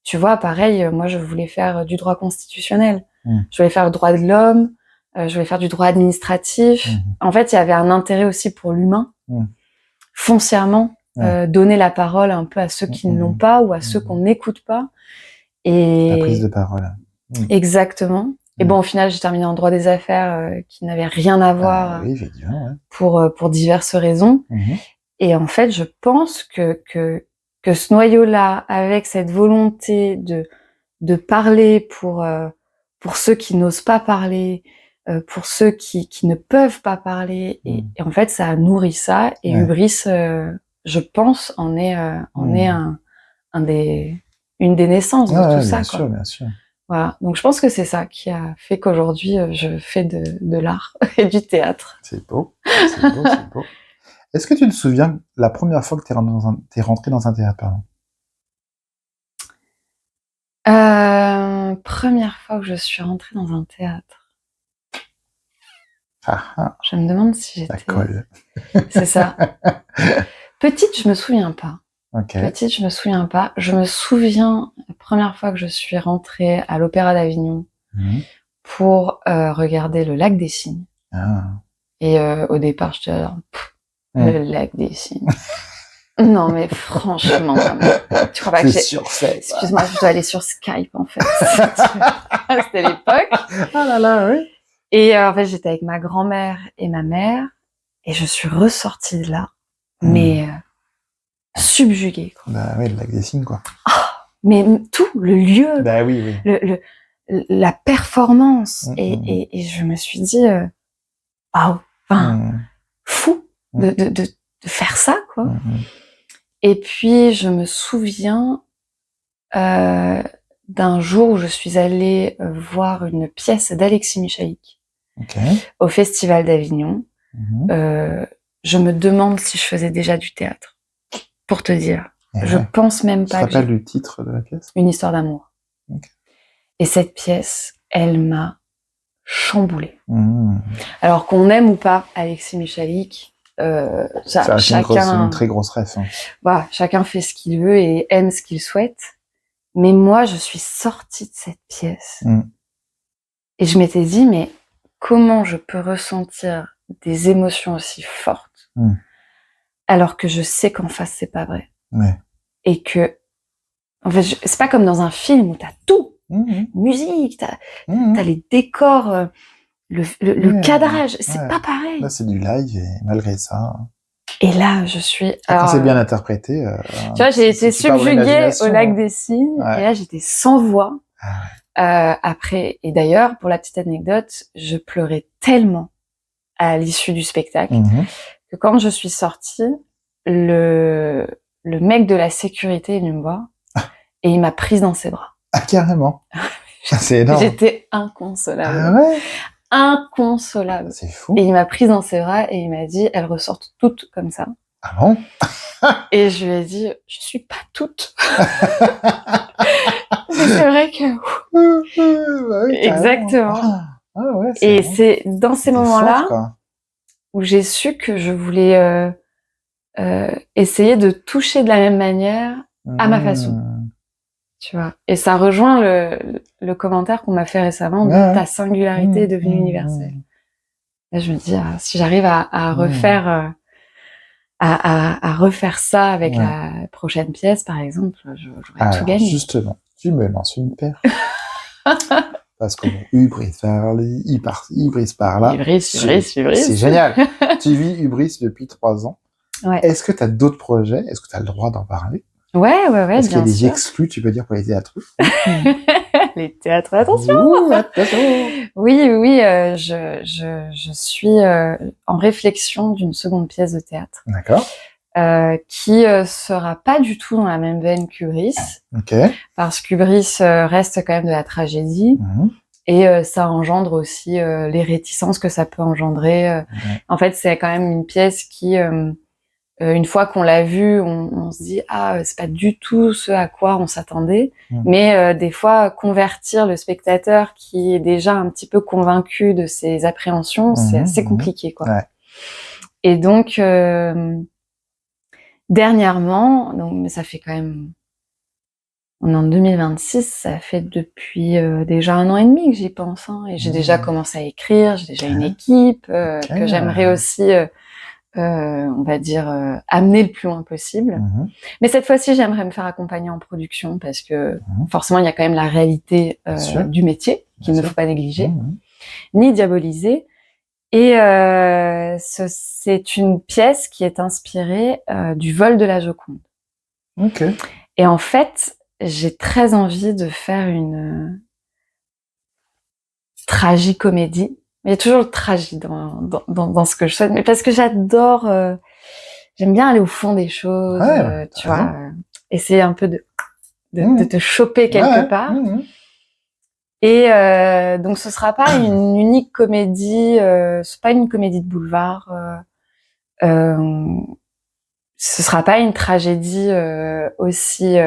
tu vois, pareil, moi, je voulais faire du droit constitutionnel. Je voulais faire le droit de l'homme. Je voulais faire du droit administratif. En fait, il y avait un intérêt aussi pour l'humain, foncièrement, donner la parole un peu à ceux qui ne l'ont pas ou à ceux qu'on n'écoute pas. Et la prise de parole. Exactement. Et bon, au final, j'ai terminé en droit des affaires qui n'avait rien à voir pour diverses raisons. Et en fait, je pense que ce noyau-là, avec cette volonté de parler pour ceux qui n'osent pas parler, pour ceux qui ne peuvent pas parler, et en fait, ça a nourri ça. Et Hubris, je pense, en est une des naissances de tout ça. Bien sûr, bien sûr. Voilà. Donc, je pense que c'est ça qui a fait qu'aujourd'hui, je fais de l'art et du théâtre. C'est beau, c'est beau, c'est beau. Est-ce que tu te souviens la première fois que t'es rentrée dans un théâtre, pardon? Première fois que je suis rentrée dans un théâtre. Je me demande si j'étais... La colle. C'est ça. Petite, je me souviens pas. Okay. Petite, je me souviens pas. Je me souviens la première fois que je suis rentrée à l'Opéra d'Avignon pour regarder le Lac des Cygnes. Et au départ, j'étais là, le Lac des Cygnes. Non, mais franchement, tu crois pas que j'ai... surfait. Excuse-moi, je dois aller sur Skype, en fait. C'était l'époque. Ah là là, oui. Et en fait, j'étais avec ma grand-mère et ma mère, et je suis ressortie de là, mais subjuguée, quoi. Bah oui, le Lac des Cygnes, quoi. Mais tout, le lieu, bah oui. la performance, et je me suis dit, waouh, fou de faire ça, quoi. Et puis, je me souviens d'un jour où je suis allée voir une pièce d'Alexis Michalik au Festival d'Avignon. Je me demande si je faisais déjà du théâtre, pour te dire. Je pense même pas. Tu te rappelles le titre de la pièce? Une histoire d'amour. Et cette pièce, elle m'a chamboulée. Alors qu'on aime ou pas Alexis Michalik, ça, chacun, c'est une très grosse ref. Voilà, chacun fait ce qu'il veut et aime ce qu'il souhaite. Mais moi, je suis sortie de cette pièce Et je m'étais dit, mais comment je peux ressentir des émotions aussi fortes alors que je sais qu'en face, c'est pas vrai. Ouais. Et que, en fait, c'est pas comme dans un film où t'as tout. Musique, t'as les décors, le cadrage. C'est pas pareil. Là, c'est du live et malgré ça. Et là, je suis... Quand c'est bien interprété... tu vois, j'ai été subjuguée au Lac des Cygnes. Ouais. Et là, j'étais sans voix. Ah Après, et d'ailleurs, pour la petite anecdote, je pleurais tellement à l'issue du spectacle que quand je suis sortie, le mec de la sécurité est venu me voir et il m'a prise dans ses bras. Ah, carrément. C'est énorme. J'étais inconsolable. Ah ouais? Inconsolable. C'est fou. Et il m'a prise dans ses bras et il m'a dit, elles ressortent toutes comme ça. Ah bon? Et je lui ai dit, je suis pas toute. Mais c'est vrai que... Bah oui, exactement. Ah ouais, Et bon. c'est dans ces moments-là fort, quoi. où j'ai su que je voulais essayer de toucher de la même manière à ma façon. Tu vois. Et ça rejoint le commentaire qu'on m'a fait récemment de ta singularité est devenue universelle. Là, je me dis, si j'arrive à refaire à refaire ça avec la prochaine pièce, par exemple, j'aurais tout gagné. Justement, tu me lances une paire. Parce que Hubris par là, Hubris par là. Hubris. C'est génial. Tu vis Hubris depuis 3 ans. Ouais. Est-ce que tu as d'autres projets? Est-ce que tu as le droit d'en parler? Ouais, Est-ce qu'il y a bien des sûr. exclus, tu peux dire, pour les théâtres? Les théâtres, attention! Attention. Oui, je suis en réflexion d'une seconde pièce de théâtre. D'accord. Qui sera pas du tout dans la même veine qu'Hubris, Ok. parce qu'Hubris reste quand même de la tragédie, et ça engendre aussi les réticences que ça peut engendrer. En fait, c'est quand même une pièce qui, une fois qu'on l'a vue, on se dit c'est pas du tout ce à quoi on s'attendait, mais des fois convertir le spectateur qui est déjà un petit peu convaincu de ses appréhensions, c'est assez compliqué, quoi. Ouais. Et donc dernièrement, mais ça fait quand même, on est en 2026, ça fait depuis déjà 1 an et demi que j'y pense, et j'ai déjà commencé à écrire, j'ai déjà une équipe que j'aimerais aussi, on va dire, amener le plus loin possible. Mais cette fois-ci, j'aimerais me faire accompagner en production parce que forcément, il y a quand même la réalité du métier qu'il ne faut pas négliger, ni diaboliser. Et c'est une pièce qui est inspirée du vol de la Joconde. Ok. Et en fait, j'ai très envie de faire une tragicomédie. Il y a toujours le tragique dans ce que je souhaite, mais parce que j'adore, j'aime bien aller au fond des choses, tu vois, essayer un peu de te choper quelque part. Et donc ce sera pas une unique comédie, c'est pas une comédie de boulevard, ce sera pas une tragédie aussi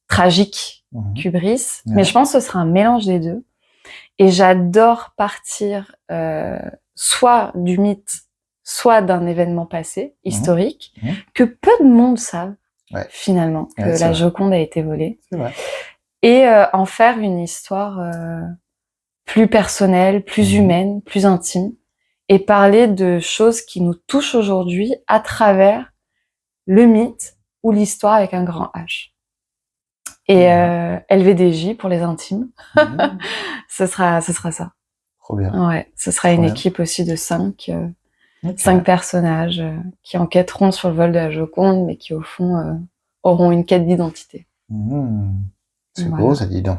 tragique qu'Hubris, mais je pense que ce sera un mélange des deux. Et j'adore partir soit du mythe, soit d'un événement passé, historique, que peu de monde savent finalement que la Joconde a été volée. C'est vrai. Et en faire une histoire plus personnelle, plus humaine, plus intime, et parler de choses qui nous touchent aujourd'hui à travers le mythe ou l'histoire avec un grand H. Et LVDJ pour les intimes, ce sera ça. Trop bien. Ouais, ce sera une équipe aussi de 5 personnages qui enquêteront sur le vol de la Joconde, mais qui au fond auront une quête d'identité. C'est beau, ça, dis donc.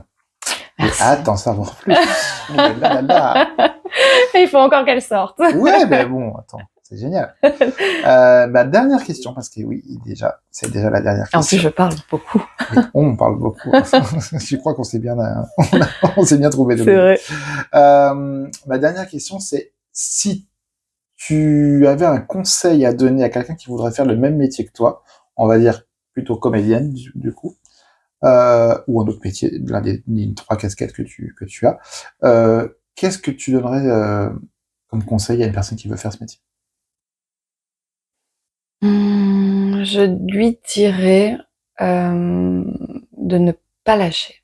J'ai hâte d'en savoir plus. Il faut encore qu'elle sorte. Ouais, ben bon, attends, c'est génial. Ma dernière question, parce que oui, c'est déjà la dernière question. En plus, je parle beaucoup. Oui, on parle beaucoup. Je crois qu'on s'est bien, on s'est bien trouvé. C'est vrai. Ma dernière question, c'est si tu avais un conseil à donner à quelqu'un qui voudrait faire le même métier que toi, on va dire plutôt comédienne du coup, ou un autre métier, l'un des 3 casquettes que tu as, qu'est-ce que tu donnerais comme conseil à une personne qui veut faire ce métier? Je lui dirais de ne pas lâcher.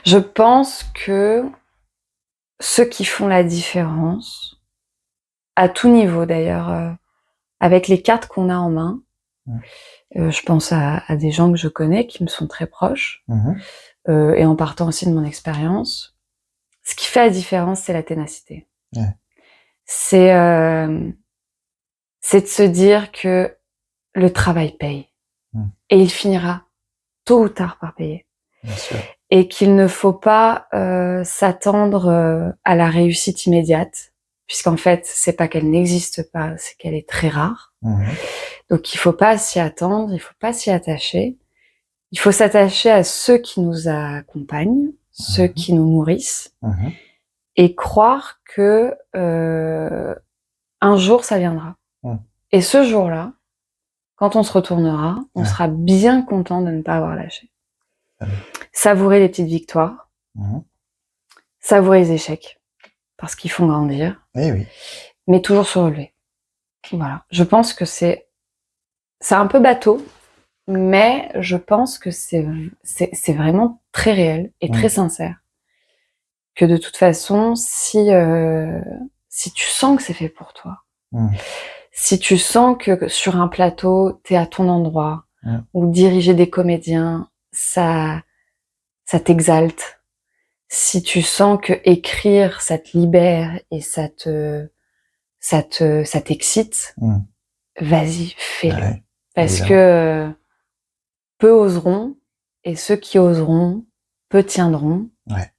Je pense que ceux qui font la différence, à tout niveau d'ailleurs, avec les cartes qu'on a en main. Je pense à des gens que je connais, qui me sont très proches, et en partant aussi de mon expérience. Ce qui fait la différence, c'est la ténacité. Ouais. C'est de se dire que le travail paye. Et il finira tôt ou tard par payer. Bien sûr. Et qu'il ne faut pas s'attendre à la réussite immédiate, puisqu'en fait, c'est pas qu'elle n'existe pas, c'est qu'elle est très rare. Donc il faut pas s'y attendre, il faut pas s'y attacher. Il faut s'attacher à ceux qui nous accompagnent, ceux qui nous nourrissent, et croire que un jour ça viendra. Et ce jour-là, quand on se retournera, on sera bien content de ne pas avoir lâché. Savourer les petites victoires, savourer les échecs, parce qu'ils font grandir, mais toujours se relever. Voilà. Je pense que c'est un peu bateau, mais je pense que c'est vraiment très réel et très sincère. Que de toute façon, si tu sens que c'est fait pour toi, si tu sens que sur un plateau, t'es à ton endroit, ou diriger des comédiens, ça t'exalte. Si tu sens que écrire, ça te libère et ça t'excite, vas-y, fais-le. Parce que peu oseront, et ceux qui oseront, peu tiendront,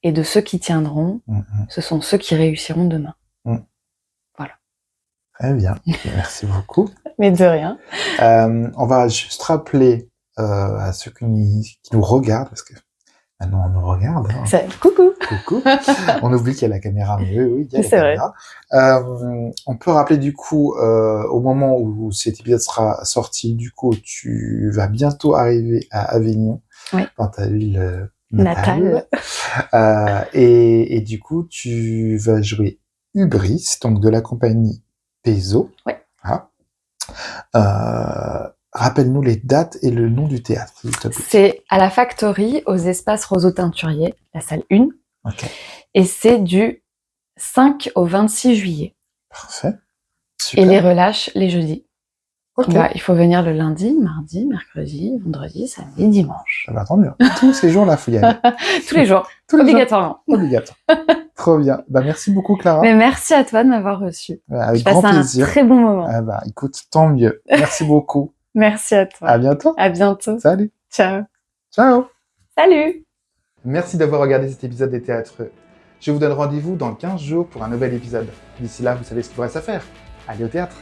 et de ceux qui tiendront, ce sont ceux qui réussiront demain. Voilà. Très bien, merci beaucoup. Mais de rien. On va juste rappeler à ceux qui nous regardent, parce que maintenant on nous regarde. Coucou. Coucou. On oublie qu'il y a la caméra, mais oui, il y a la C'est caméra. On peut rappeler du coup, au moment où cet épisode sera sorti, du coup, tu vas bientôt arriver à Avignon, dans ta ville natale. Et du coup, tu vas jouer Hubris, donc de la compagnie Peso. Rappelle-nous les dates et le nom du théâtre, s'il te plaît. C'est à la Factory, aux espaces Roseau Teinturier, la salle 1. Et c'est du 5 au 26 juillet. Parfait. Super. Et les relâches les jeudis. Là, il faut venir le lundi, mardi, mercredi, vendredi, samedi, dimanche. Ça va, tant mieux. Tous ces jours-là, faut y aller. Tous les jours. Obligatoirement. Obligatoire. Trop bien. Merci beaucoup, Clara. Mais merci à toi de m'avoir reçu. Avec grand plaisir. Un très bon moment. Écoute, tant mieux. Merci beaucoup. Merci à toi. À bientôt. À bientôt. Salut. Ciao. Ciao. Salut. Merci d'avoir regardé cet épisode des Théâtreux. Je vous donne rendez-vous dans 15 jours pour un nouvel épisode. D'ici là, vous savez ce qu'il vous reste à faire. Allez au théâtre.